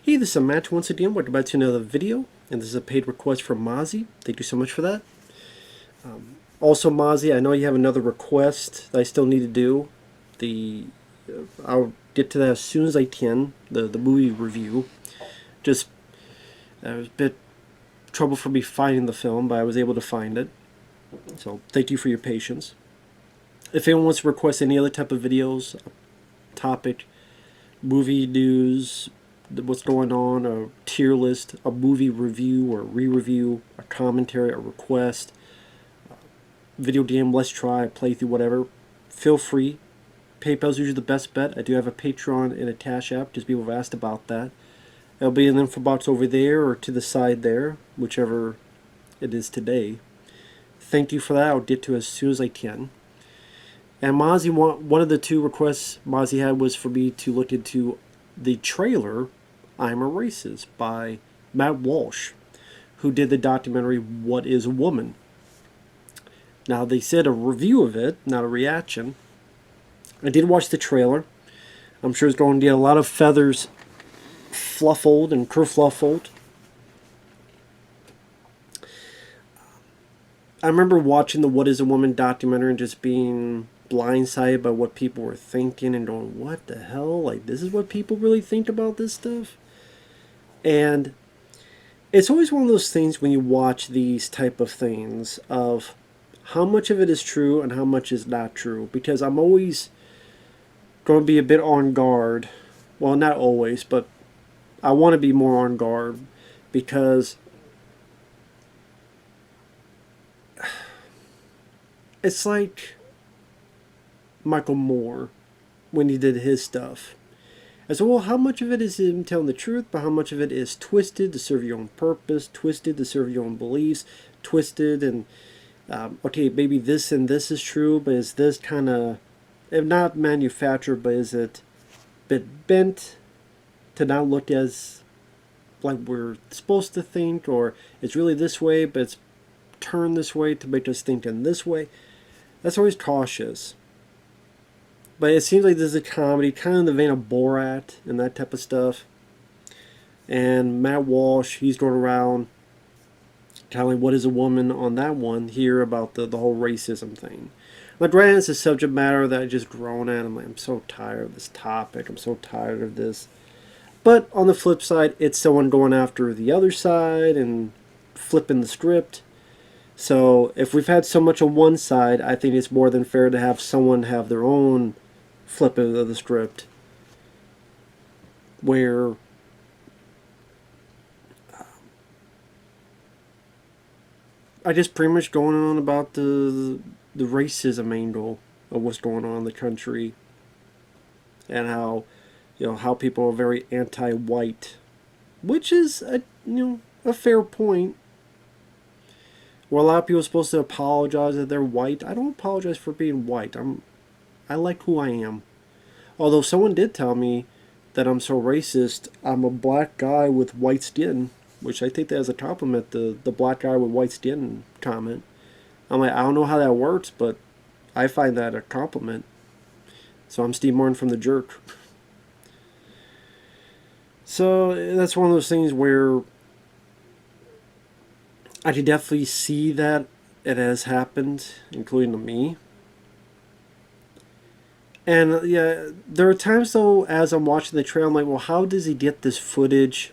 Hey, this is Matt once again. Welcome back to another video, and this is a paid request from Masi. Thank you so much for that. Also, Masi, I know you have another request that I still need to do. I'll get to that as soon as I can. The movie review. Just it was a bit trouble for me finding the film, but I was able to find it. So thank you for your patience. If anyone wants to request any other type of videos, topic, movie news, what's going on, a tier list, a movie review or re-review, a commentary, a request, video game, let's try, playthrough, whatever, feel free. PayPal's usually the best bet. I do have a Patreon and a CashApp, just people have asked about that. It'll be in the info box over there or to the side there, whichever it is today. Thank you for that. I'll get to it as soon as I can. And Mozzie, one of the two requests Mozzie had was for me to look into the trailer I'm a Racist by Matt Walsh, who did the documentary What is a Woman? Now, they said a review of it, not a reaction. I did watch the trailer. I'm sure it's going to get a lot of feathers fluffled and kerfluffled. I remember watching the What is a Woman documentary and just being blindsided by what people were thinking and going, what the hell? Like, this is what people really think about this stuff? And it's always one of those things when you watch these type of things of how much of it is true and how much is not true. Because I'm always going to be a bit on guard. Well, not always, but I want to be more on guard because it's like Michael Moore when he did his stuff. I said, well, how much of it is him telling the truth, but how much of it is twisted to serve your own purpose, twisted to serve your own beliefs, twisted and, okay, maybe this and this is true, but is this kind of, if not manufactured, but is it a bit bent to not look as like we're supposed to think, or it's really this way, but it's turned this way to make us think in this way? That's always cautious. But it seems like this is a comedy, kind of in the vein of Borat and that type of stuff. And Matt Walsh, he's going around telling What is a Woman on that one here about the whole racism thing. Like, granted, it's a subject matter that I just groan at. I'm like, I'm so tired of this topic. I'm so tired of this. But on the flip side, it's someone going after the other side and flipping the script. So if we've had so much on one side, I think it's more than fair to have someone have their own flip of the script where I just pretty much going on about the racism angle of what's going on in the country and how, you know, how people are very anti-white, which is a fair point. Where a lot of people are supposed to apologize that they're white. I don't apologize for being white. I like who I am. Although someone did tell me that I'm so racist, I'm a black guy with white skin, which I take that as a compliment, the black guy with white skin comment. I'm like, I don't know how that works, but I find that a compliment. So I'm Steve Martin from The Jerk. So that's one of those things where I can definitely see that it has happened, including to me. And yeah, there are times though, as I'm watching the trailer, I'm like, well, how does he get this footage?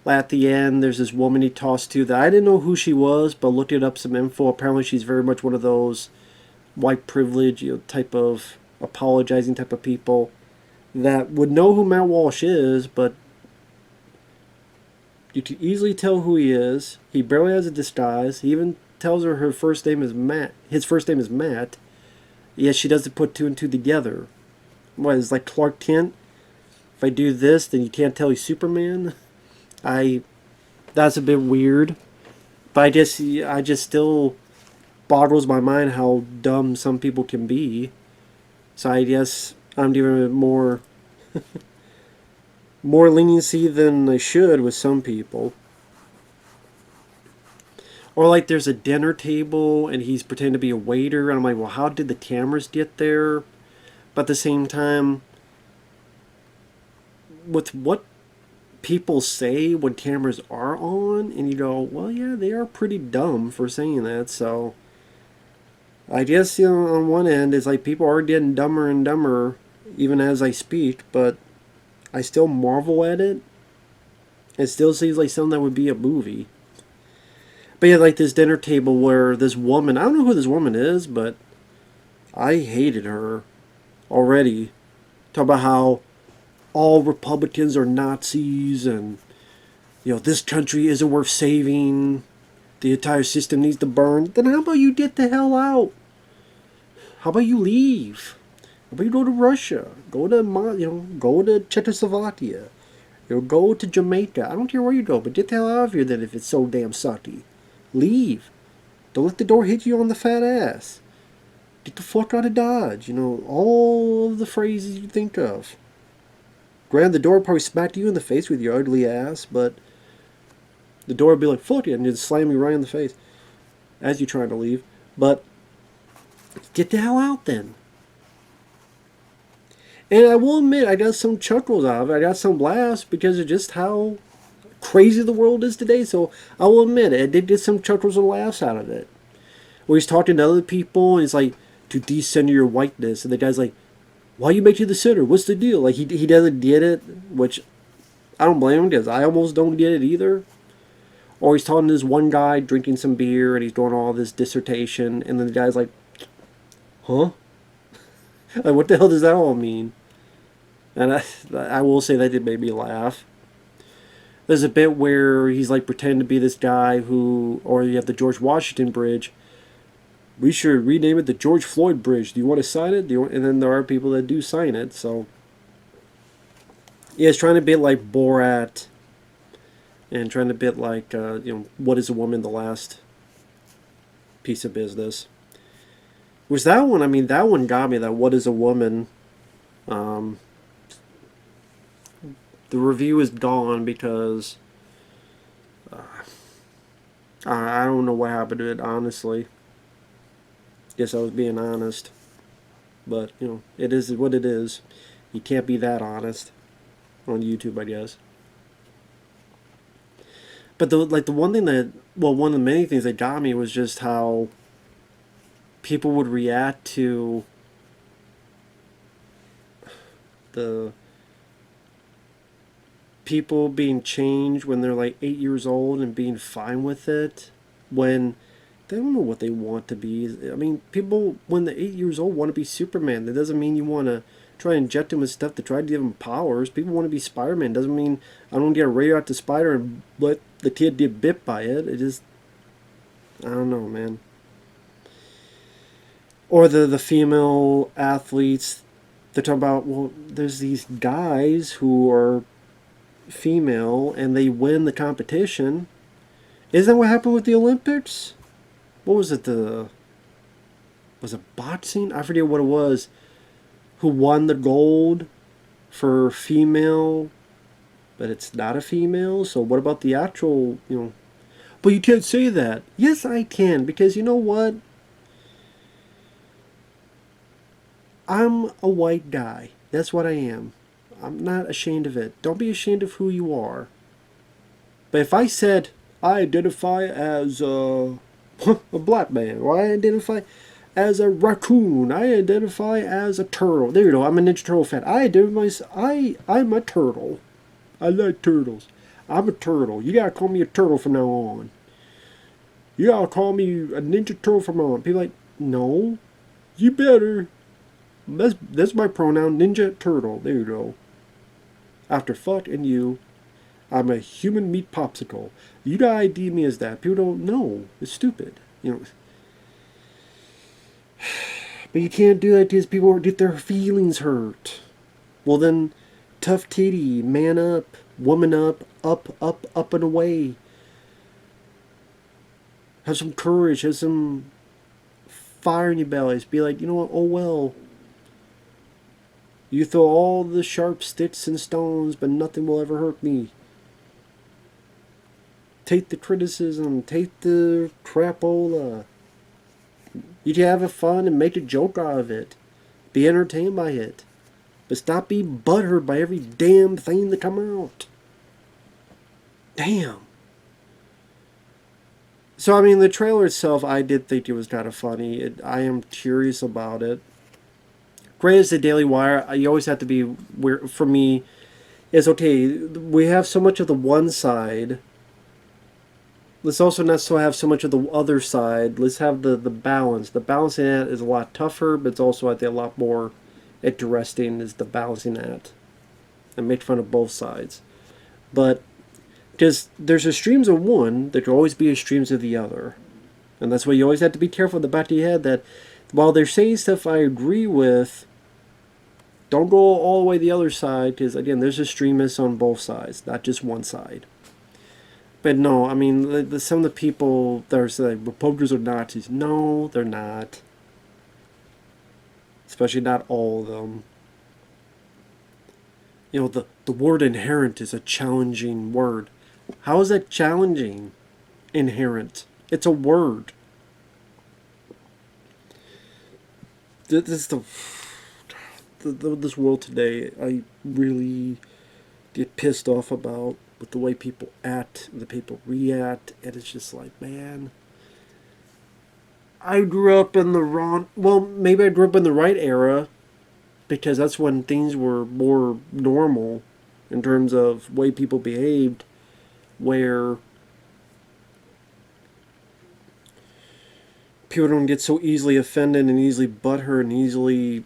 At the end, there's this woman he tossed to that I didn't know who she was, but looking up some info, apparently she's very much one of those white privilege, type of apologizing type of people that would know who Matt Walsh is, but you can easily tell who he is. He barely has a disguise. He even tells her first name is Matt. His first name is Matt. Yet she doesn't put two and two together. What, is like Clark Kent? If I do this, then you can't tell he's Superman? That's a bit weird. But I just still boggles my mind how dumb some people can be. So I guess I'm giving it more leniency than I should with some people. Or like there's a dinner table and he's pretending to be a waiter and I'm like, well, how did the cameras get there? But at the same time, with what people say when cameras are on, and you go, well, yeah, they are pretty dumb for saying that. So I guess, on one end, it's like people are getting dumber and dumber even as I speak, but I still marvel at it. It still seems like something that would be a movie. But yeah, like this dinner table where this woman, I don't know who this woman is, but I hated her already. Talk about how all Republicans are Nazis and, this country isn't worth saving. The entire system needs to burn. Then how about you get the hell out? How about you leave? How about you go to Russia? Go to, go to Czechoslovakia. Go to Jamaica. I don't care where you go, but get the hell out of here then if it's so damn sucky. Leave. Don't let the door hit you on the fat ass. Get the fuck out of Dodge. All of the phrases you think of. Granted, the door probably smacked you in the face with your ugly ass, but the door would be like, fuck it, and just slam you right in the face as you're trying to leave. But get the hell out then. And I will admit, I got some chuckles out of it. I got some laughs because of just how crazy the world is today. So I will admit it. I did get some chuckles and laughs out of it. Where he's talking to other people and he's like, to decenter your whiteness. And the guy's like, why you make you the center? What's the deal? Like, he doesn't get it, which I don't blame him because I almost don't get it either. Or he's talking to this one guy drinking some beer and he's doing all this dissertation. And then the guy's like, huh? Like, what the hell does that all mean? And I will say that did make me laugh. There's a bit where he's like pretending to be this guy who, or you have the George Washington Bridge. We should rename it the George Floyd Bridge. Do you want to sign it? And then there are people that do sign it. So yeah, it's trying to be like Borat, and trying to be like What Is a Woman? The last piece of business. Was that one? I mean, that one got me. That What Is a Woman? The review is gone because I don't know what happened to it, honestly. Guess I was being honest. But, it is what it is. You can't be that honest on YouTube, I guess. But the one thing that, one of the many things that got me was just how people would react to the people being changed when they're like 8 years old and being fine with it when they don't know what they want to be. I mean, people when they're 8 years old want to be Superman. That doesn't mean you want to try and inject them with stuff to try to give them powers. People want to be Spider-Man. Doesn't mean I don't get a radioactive spider and let the kid get bit by it. It just, I don't know, man. Or the female athletes, they talk about, well, there's these guys who are female and they win the competition. Isn't that what happened with the Olympics? What was it? Was it boxing? I forget what it was. Who won the gold for female, but it's not a female. So what about the actual? But you can't say that. Yes, I can, because you know what? I'm a white guy. That's what I am. I'm not ashamed of it. Don't be ashamed of who you are. But if I said I identify as a black man, or I identify as a raccoon, I identify as a turtle. There you go. I'm a Ninja Turtle fan. I'm a turtle. I like turtles. I'm a turtle. You gotta call me a turtle from now on. You gotta call me a Ninja Turtle from now on. People like, no, you better. That's my pronoun, Ninja Turtle. There you go. After fuck and you, I'm a human meat popsicle. You gotta ID me as that. People don't know. It's stupid. But you can't do that because people get their feelings hurt. Well then, tough titty, man up, woman up, up and away. Have some courage, have some fire in your bellies. Be like, you know what, oh well. You throw all the sharp sticks and stones, but nothing will ever hurt me. Take the criticism, take the crapola. You can have fun and make a joke out of it. Be entertained by it. But stop being butthurt by every damn thing that come out. Damn. So, I mean, the trailer itself, I did think it was kind of funny. I am curious about it. Great as the Daily Wire, you always have to be, where for me, is okay, we have so much of the one side. Let's also not so have so much of the other side. Let's have the balance. The balancing act is a lot tougher, but it's also, I think, a lot more interesting is the balancing act. And make fun of both sides. But just there's extremes of one, there will always be extremes of the other. And that's why you always have to be careful in the back of your head that while they're saying stuff I agree with, don't go all the way the other side, because again, there's extremists on both sides, not just one side. But no, I mean, some of the people that are saying Republicans are Nazis, no, they're not. Especially not all of them. You know, the word inherent is a challenging word. How is that challenging? Inherent. It's a word. This is this world today, I really get pissed off about with the way people act, the people react, and it's just like, man, I grew up in the wrong. Well, maybe I grew up in the right era, because that's when things were more normal in terms of way people behaved, where people don't get so easily offended and easily butthurt and easily,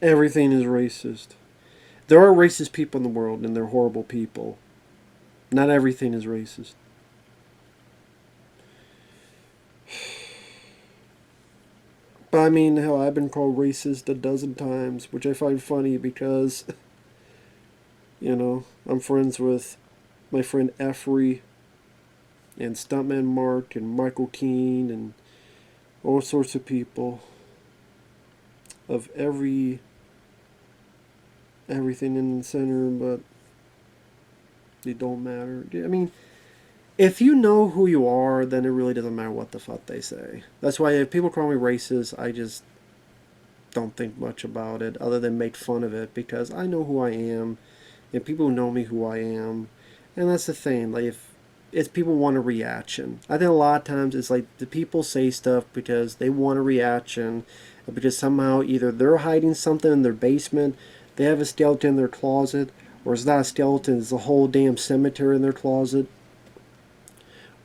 everything is racist. There are racist people in the world, and they're horrible people. Not everything is racist. But I mean, hell, I've been called racist a dozen times, which I find funny because, I'm friends with my friend Efrey and Stuntman Mark and Michael Keane and all sorts of people of everything in the center, but they don't matter. I mean, if you know who you are, then it really doesn't matter what the fuck they say. That's why if people call me racist, I just don't think much about it other than make fun of it, because I know who I am and people know me who I am. And that's the thing, like, if people want a reaction. I think a lot of times it's like the people say stuff because they want a reaction, because somehow either they're hiding something in their basement, they have a skeleton in their closet, or it's not a skeleton, it's a whole damn cemetery in their closet,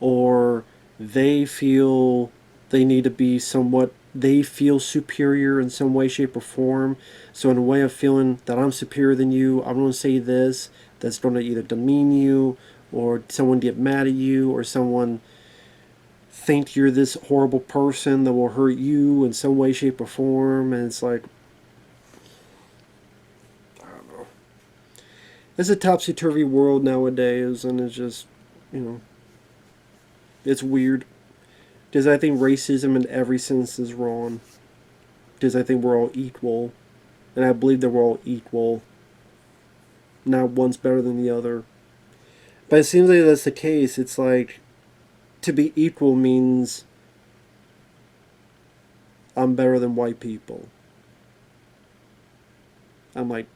or they feel they need to be somewhat, they feel superior in some way, shape, or form. So in a way of feeling that I'm superior than you, I'm going to say this that's going to either demean you, or someone get mad at you, or someone think you're this horrible person that will hurt you in some way, shape, or form. And it's like, I don't know. It's a topsy-turvy world nowadays, and it's just, it's weird. Because I think racism in every sense is wrong. Because I think we're all equal. And I believe that we're all equal. Not one's better than the other. But it seems like that's the case. It's like, to be equal means I'm better than white people. I'm like,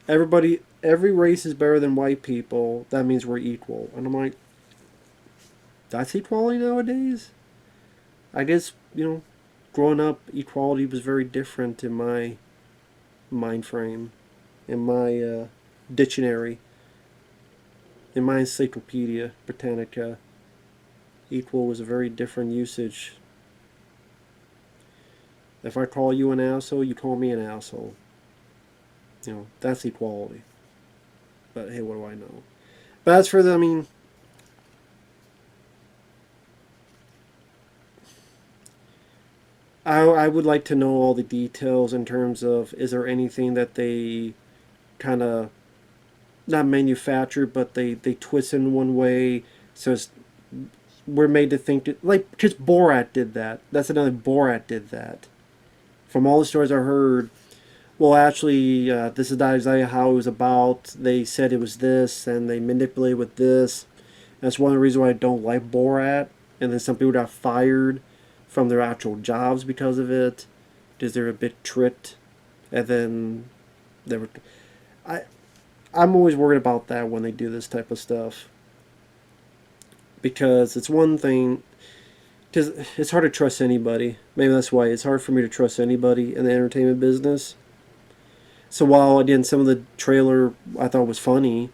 every race is better than white people. That means we're equal. And I'm like, that's equality nowadays? I guess, growing up, equality was very different in my mind frame, in my dictionary, in my Encyclopedia Britannica. Equal was a very different usage. If I call you an asshole, you call me an asshole. That's equality. But hey, what do I know? But as for the, I would like to know all the details in terms of, is there anything that they kind of, not manufactured, but they twist in one way, so we're made to think that, like, because Borat did that. That's another, Borat did that. From all the stories I heard, well, actually, this is not exactly how it was about. They said it was this, and they manipulated with this. That's one of the reasons why I don't like Borat. And then some people got fired from their actual jobs because of it, because they're a bit tricked. And then they were, I I'm always worried about that when they do this type of stuff, because it's one thing, because it's hard to trust anybody. Maybe that's why it's hard for me to trust anybody in the entertainment business. So while again some of the trailer I thought was funny,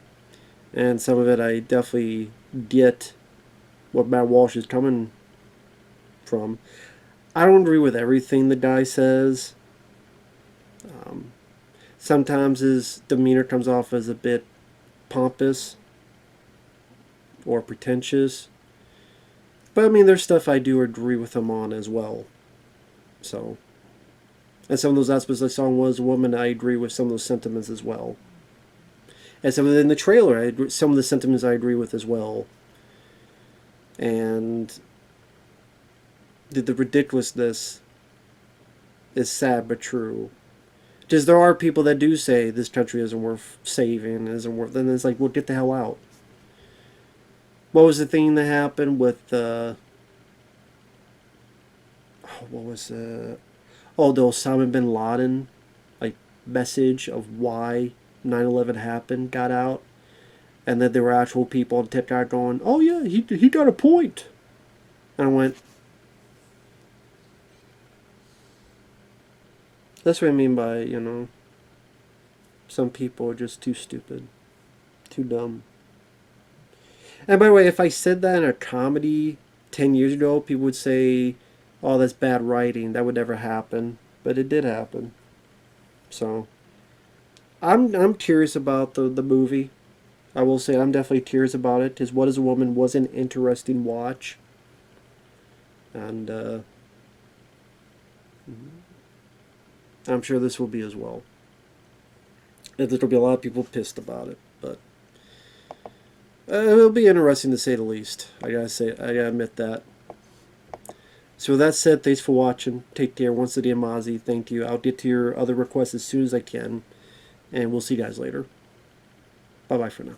and some of it I definitely get what Matt Walsh is coming from, I don't agree with everything the guy says. Um, Sometimes his demeanor comes off as a bit pompous or pretentious. But I mean, there's stuff I do agree with him on as well. So, and some of those aspects I saw was woman. I agree with some of those sentiments as well. And some of in the trailer, some of the sentiments I agree with as well. And the ridiculousness is sad but true. Because there are people that do say this country isn't worth saving, isn't worth. Then it's like, well, get the hell out. What was the thing that happened with what was the Osama bin Laden like message of why 9/11 happened got out, and then there were actual people on TikTok going, "Oh yeah, he got a point," and I went, "That's what I mean by some people are just too stupid, too dumb." And by the way, if I said that in a comedy 10 years ago, people would say, "Oh, that's bad writing. That would never happen," but it did happen. So I'm curious about the movie. I will say I'm definitely curious about it because What Is a Woman was an interesting watch, and I'm sure this will be as well. And there'll be a lot of people pissed about it, but it'll be interesting to say the least. I gotta admit that. So with that said, thanks for watching. Take care. Once again, Masi, thank you. I'll get to your other requests as soon as I can, and we'll see you guys later. Bye bye for now.